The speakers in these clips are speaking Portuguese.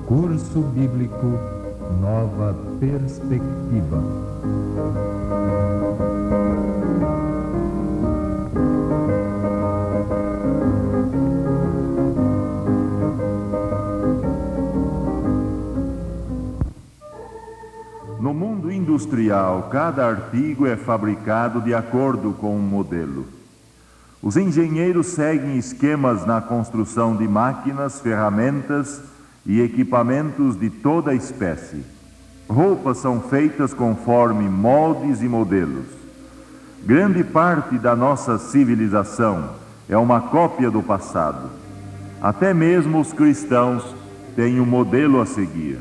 Curso Bíblico Nova Perspectiva. No mundo industrial, cada artigo é fabricado de acordo com um modelo. Os engenheiros seguem esquemas na construção de máquinas, ferramentas e equipamentos de toda espécie. Roupas são feitas conforme moldes e modelos. Grande parte da nossa civilização é uma cópia do passado. Até mesmo os cristãos têm um modelo a seguir.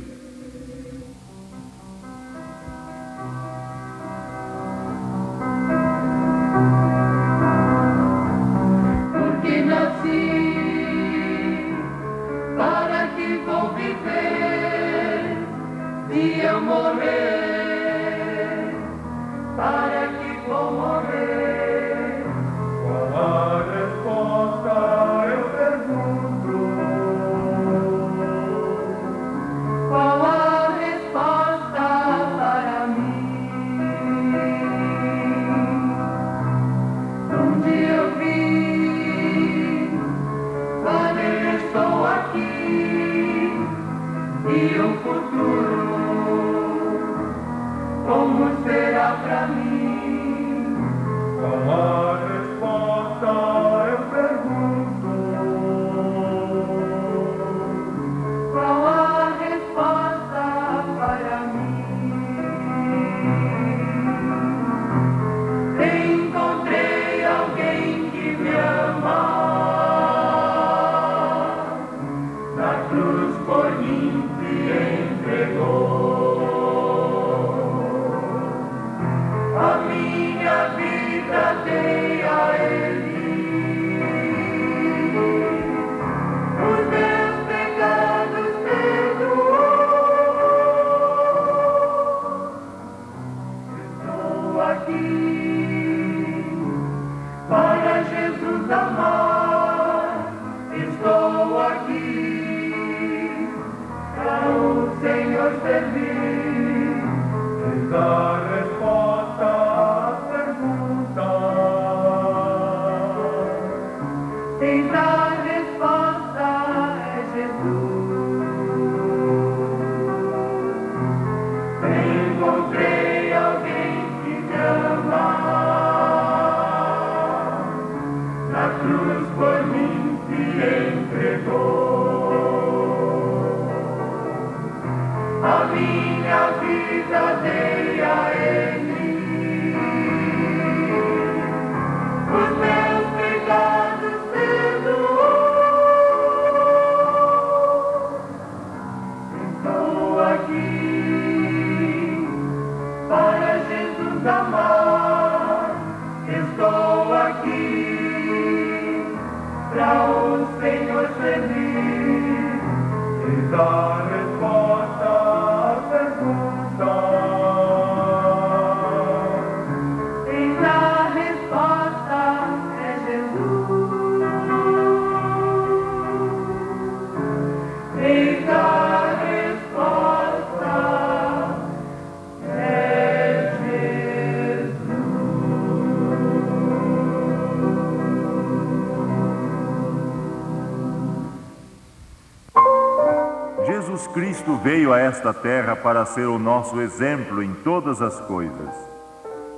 Jesus Cristo veio a esta terra para ser o nosso exemplo em todas as coisas.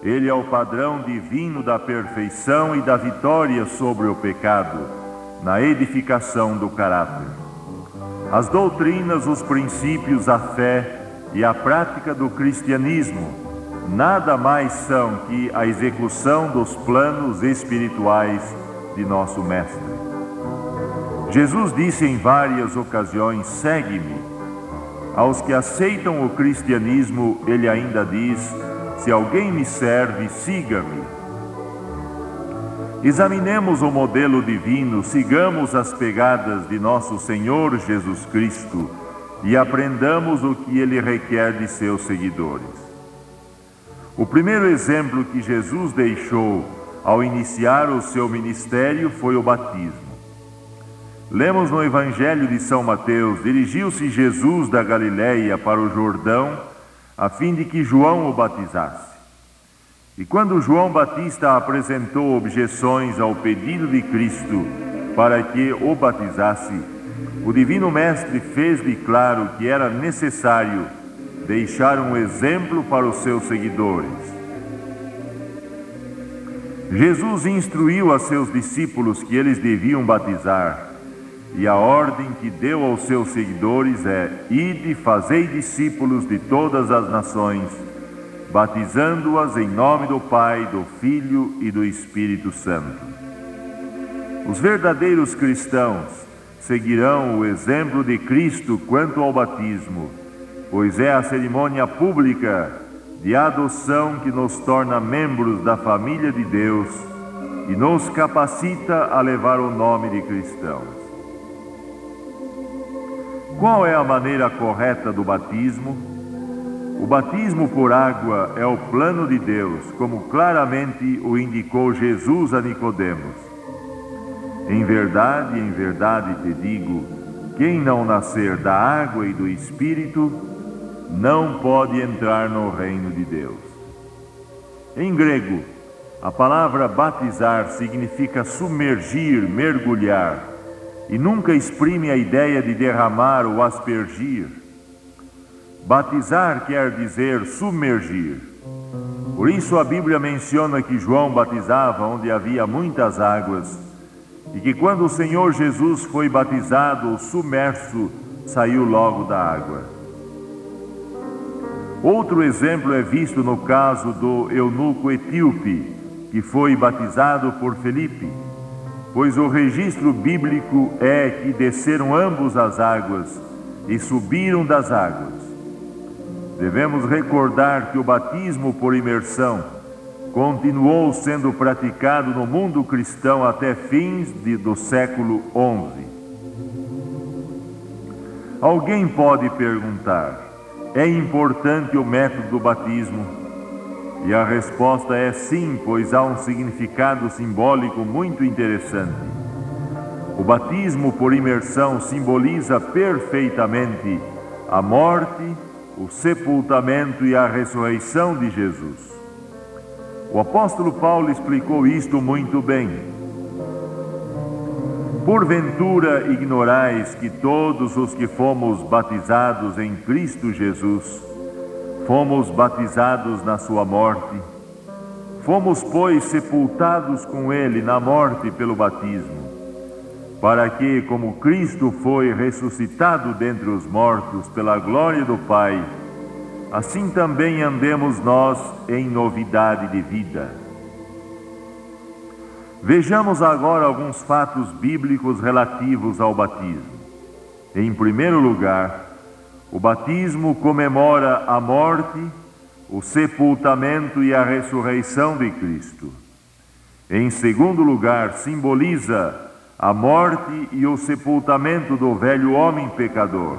Ele é o padrão divino da perfeição e da vitória sobre o pecado, na edificação do caráter. As doutrinas, os princípios, a fé e a prática do cristianismo nada mais são que a execução dos planos espirituais de nosso Mestre. Jesus disse em várias ocasiões: segue-me. Aos que aceitam o cristianismo, ele ainda diz: se alguém me serve, siga-me. Examinemos o modelo divino, sigamos as pegadas de nosso Senhor Jesus Cristo e aprendamos o que ele requer de seus seguidores. O primeiro exemplo que Jesus deixou ao iniciar o seu ministério foi o batismo. Lemos no Evangelho de São Mateus: dirigiu-se Jesus da Galiléia para o Jordão, a fim de que João o batizasse. E quando João Batista apresentou objeções ao pedido de Cristo para que o batizasse, o Divino Mestre fez-lhe claro que era necessário deixar um exemplo para os seus seguidores. Jesus instruiu a seus discípulos que eles deviam batizar, e a ordem que deu aos seus seguidores é: ide, fazei discípulos de todas as nações, batizando-as em nome do Pai, do Filho e do Espírito Santo. Os verdadeiros cristãos seguirão o exemplo de Cristo quanto ao batismo, pois é a cerimônia pública de adoção que nos torna membros da família de Deus e nos capacita a levar o nome de cristãos. Qual é a maneira correta do batismo? O batismo por água é o plano de Deus, como claramente o indicou Jesus a Nicodemos. Em verdade te digo, quem não nascer da água e do Espírito não pode entrar no reino de Deus. Em grego, a palavra batizar significa submergir, mergulhar, e nunca exprime a ideia de derramar ou aspergir. Batizar quer dizer submergir. Por isso a Bíblia menciona que João batizava onde havia muitas águas, e que quando o Senhor Jesus foi batizado, o submerso saiu logo da água. Outro exemplo é visto no caso do eunuco etíope, que foi batizado por Felipe, pois o registro bíblico é que desceram ambos às águas e subiram das águas. Devemos recordar que o batismo por imersão continuou sendo praticado no mundo cristão até fins do século XI. Alguém pode perguntar: é importante o método do batismo? E a resposta é sim, pois há um significado simbólico muito interessante. O batismo por imersão simboliza perfeitamente a morte, o sepultamento e a ressurreição de Jesus. O apóstolo Paulo explicou isto muito bem. Porventura ignorais que todos os que fomos batizados em Cristo Jesus fomos batizados na sua morte? Fomos, pois, sepultados com ele na morte pelo batismo, para que, como Cristo foi ressuscitado dentre os mortos pela glória do Pai, assim também andemos nós em novidade de vida. Vejamos agora alguns fatos bíblicos relativos ao batismo. Em primeiro lugar, o batismo comemora a morte, o sepultamento e a ressurreição de Cristo. Em segundo lugar, simboliza a morte e o sepultamento do velho homem pecador.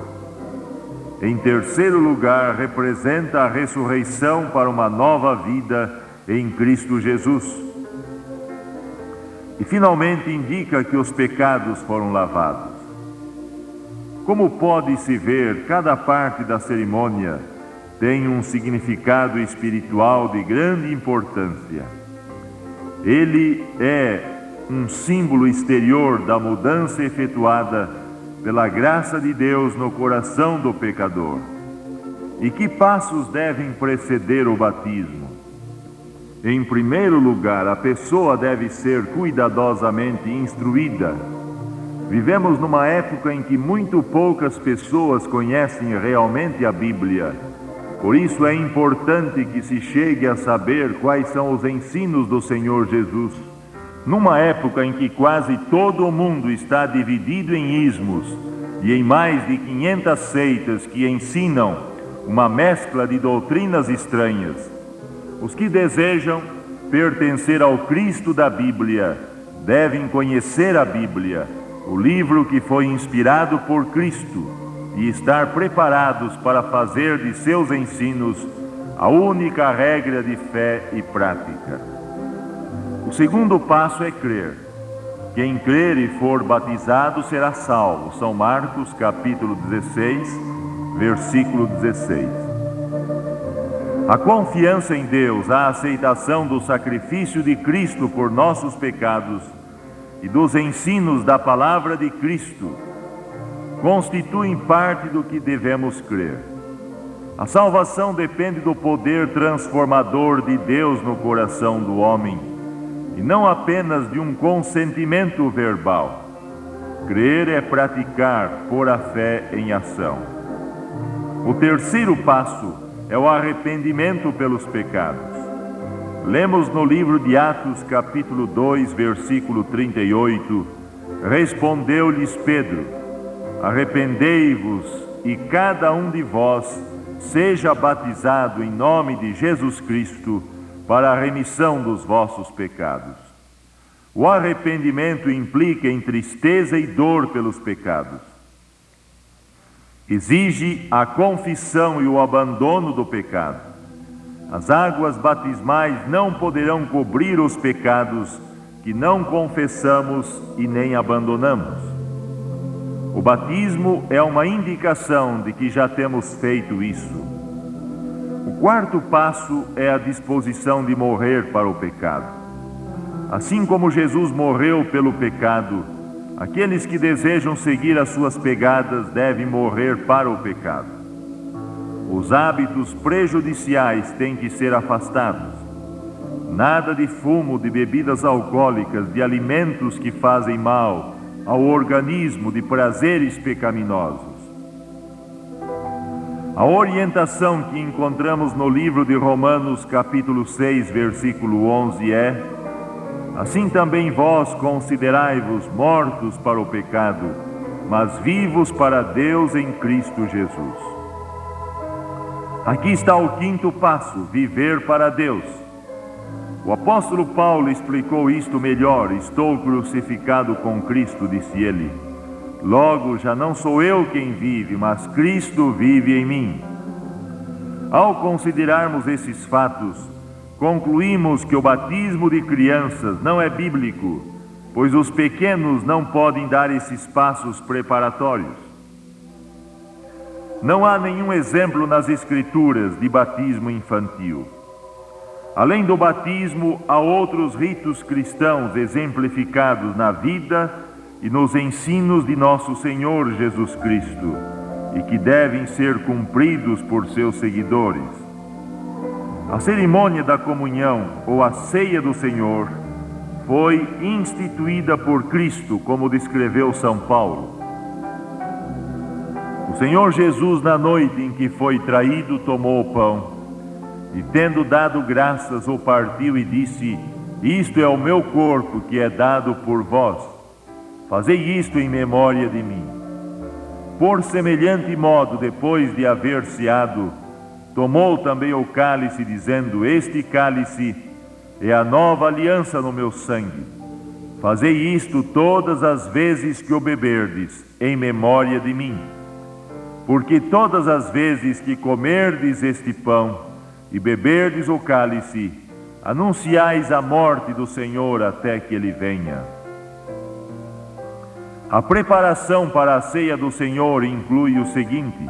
Em terceiro lugar, representa a ressurreição para uma nova vida em Cristo Jesus. E finalmente indica que os pecados foram lavados. Como pode-se ver, cada parte da cerimônia tem um significado espiritual de grande importância. Ele é um símbolo exterior da mudança efetuada pela graça de Deus no coração do pecador. E que passos devem preceder o batismo? Em primeiro lugar, a pessoa deve ser cuidadosamente instruída. Vivemos numa época em que muito poucas pessoas conhecem realmente a Bíblia. Por isso é importante que se chegue a saber quais são os ensinos do Senhor Jesus. Numa época em que quase todo o mundo está dividido em ismos e em mais de 500 seitas que ensinam uma mescla de doutrinas estranhas, os que desejam pertencer ao Cristo da Bíblia devem conhecer a Bíblia, o livro que foi inspirado por Cristo, e estar preparados para fazer de seus ensinos a única regra de fé e prática. O segundo passo é crer. Quem crer e for batizado será salvo. São Marcos, capítulo 16, versículo 16. A confiança em Deus, a aceitação do sacrifício de Cristo por nossos pecados e dos ensinos da palavra de Cristo constituem parte do que devemos crer. A salvação depende do poder transformador de Deus no coração do homem, e não apenas de um consentimento verbal. Crer é praticar, pôr a fé em ação. O terceiro passo é o arrependimento pelos pecados. Lemos no livro de Atos, capítulo 2, versículo 38, respondeu-lhes Pedro: arrependei-vos e cada um de vós seja batizado em nome de Jesus Cristo para a remissão dos vossos pecados. O arrependimento implica em tristeza e dor pelos pecados. Exige a confissão e o abandono do pecado. As águas batismais não poderão cobrir os pecados que não confessamos e nem abandonamos. O batismo é uma indicação de que já temos feito isso. O quarto passo é a disposição de morrer para o pecado. Assim como Jesus morreu pelo pecado, aqueles que desejam seguir as suas pegadas devem morrer para o pecado. Os hábitos prejudiciais têm que ser afastados. Nada de fumo, de bebidas alcoólicas, de alimentos que fazem mal ao organismo, de prazeres pecaminosos. A orientação que encontramos no livro de Romanos, capítulo 6, versículo 11 é: assim também vós considerai-vos mortos para o pecado, mas vivos para Deus em Cristo Jesus. Aqui está o quinto passo: viver para Deus. O apóstolo Paulo explicou isto melhor: estou crucificado com Cristo, disse ele. Logo, já não sou eu quem vive, mas Cristo vive em mim. Ao considerarmos esses fatos, concluímos que o batismo de crianças não é bíblico, pois os pequenos não podem dar esses passos preparatórios. Não há nenhum exemplo nas Escrituras de batismo infantil. Além do batismo, há outros ritos cristãos exemplificados na vida e nos ensinos de nosso Senhor Jesus Cristo, e que devem ser cumpridos por seus seguidores. A cerimônia da comunhão, ou a ceia do Senhor, foi instituída por Cristo, como descreveu São Paulo. O Senhor Jesus, na noite em que foi traído, tomou o pão, e tendo dado graças, o partiu e disse: isto é o meu corpo que é dado por vós. Fazei isto em memória de mim. Por semelhante modo, depois de haver ceado, tomou também o cálice, dizendo: este cálice é a nova aliança no meu sangue. Fazei isto todas as vezes que o beberdes, em memória de mim. Porque todas as vezes que comerdes este pão e beberdes o cálice, anunciais a morte do Senhor até que Ele venha. A preparação para a ceia do Senhor inclui o seguinte: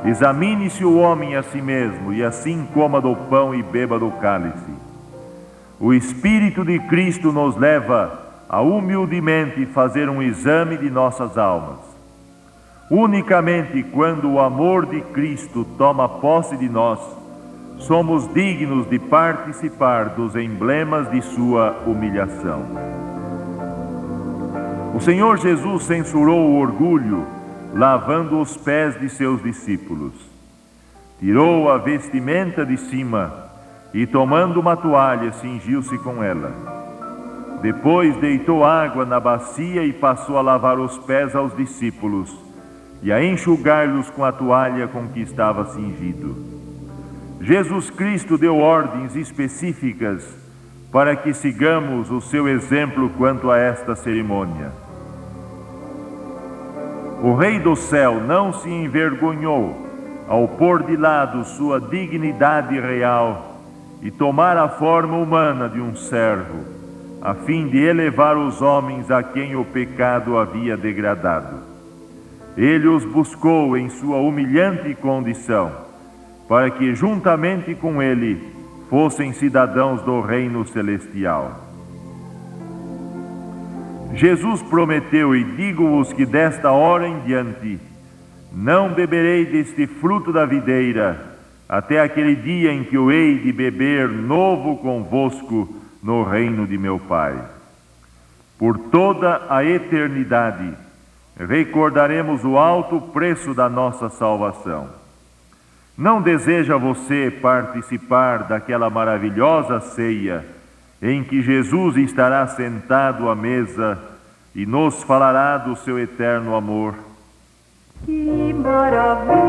examine-se o homem a si mesmo, e assim coma do pão e beba do cálice. O Espírito de Cristo nos leva a humildemente fazer um exame de nossas almas. Unicamente quando o amor de Cristo toma posse de nós, somos dignos de participar dos emblemas de sua humilhação. O Senhor Jesus censurou o orgulho, lavando os pés de seus discípulos. Tirou a vestimenta de cima e, tomando uma toalha, cingiu-se com ela. Depois deitou água na bacia e passou a lavar os pés aos discípulos e a enxugar-los com a toalha com que estava cingido. Jesus Cristo deu ordens específicas para que sigamos o seu exemplo quanto a esta cerimônia. O Rei do Céu não se envergonhou ao pôr de lado sua dignidade real e tomar a forma humana de um servo, a fim de elevar os homens a quem o pecado havia degradado. Ele os buscou em sua humilhante condição, para que juntamente com ele fossem cidadãos do reino celestial. Jesus prometeu, e digo-vos que desta hora em diante não beberei deste fruto da videira, até aquele dia em que o hei de beber novo convosco no reino de meu Pai. Por toda a eternidade recordaremos o alto preço da nossa salvação. Não deseja você participar daquela maravilhosa ceia em que Jesus estará sentado à mesa e nos falará do seu eterno amor? Que maravilha!